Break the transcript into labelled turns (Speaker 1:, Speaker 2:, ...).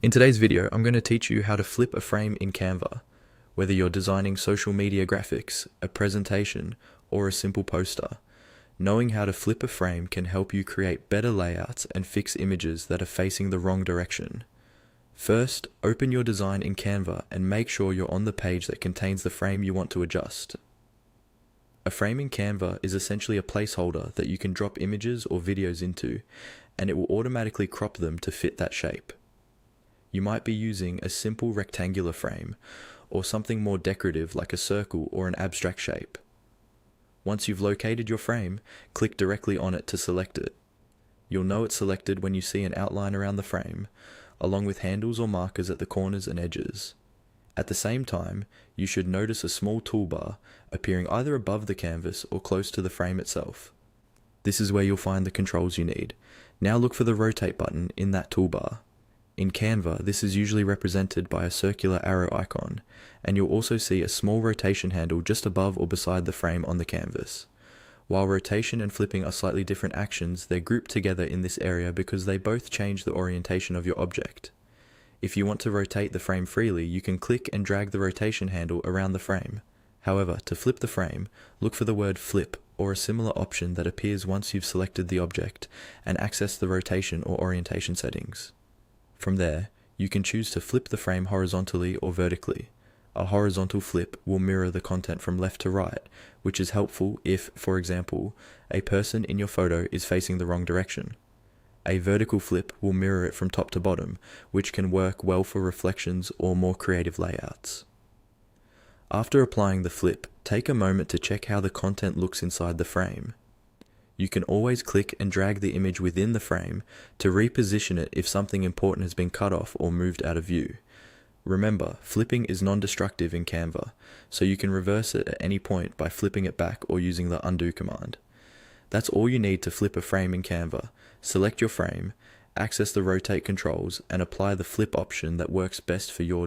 Speaker 1: In today's video, I'm going to teach you how to flip a frame in Canva, whether you're designing social media graphics, a presentation, or a simple poster. Knowing how to flip a frame can help you create better layouts and fix images that are facing the wrong direction. First, open your design in Canva and make sure you're on the page that contains the frame you want to adjust. A frame in Canva is essentially a placeholder that you can drop images or videos into, and it will automatically crop them to fit that shape. You might be using a simple rectangular frame, or something more decorative like a circle or an abstract shape. Once you've located your frame, click directly on it to select it. You'll know it's selected when you see an outline around the frame, along with handles or markers at the corners and edges. At the same time, you should notice a small toolbar appearing either above the canvas or close to the frame itself. This is where you'll find the controls you need. Now look for the rotate button in that toolbar. In Canva, this is usually represented by a circular arrow icon, and you'll also see a small rotation handle just above or beside the frame on the canvas. While rotation and flipping are slightly different actions, they're grouped together in this area because they both change the orientation of your object. If you want to rotate the frame freely, you can click and drag the rotation handle around the frame. However, to flip the frame, look for the word flip or a similar option that appears once you've selected the object and access the rotation or orientation settings. From there, you can choose to flip the frame horizontally or vertically. A horizontal flip will mirror the content from left to right, which is helpful if, for example, a person in your photo is facing the wrong direction. A vertical flip will mirror it from top to bottom, which can work well for reflections or more creative layouts. After applying the flip, take a moment to check how the content looks inside the frame. You can always click and drag the image within the frame to reposition it if something important has been cut off or moved out of view. Remember, flipping is non-destructive in Canva, so you can reverse it at any point by flipping it back or using the undo command. That's all you need to flip a frame in Canva. Select your frame, access the rotate controls, and apply the flip option that works best for your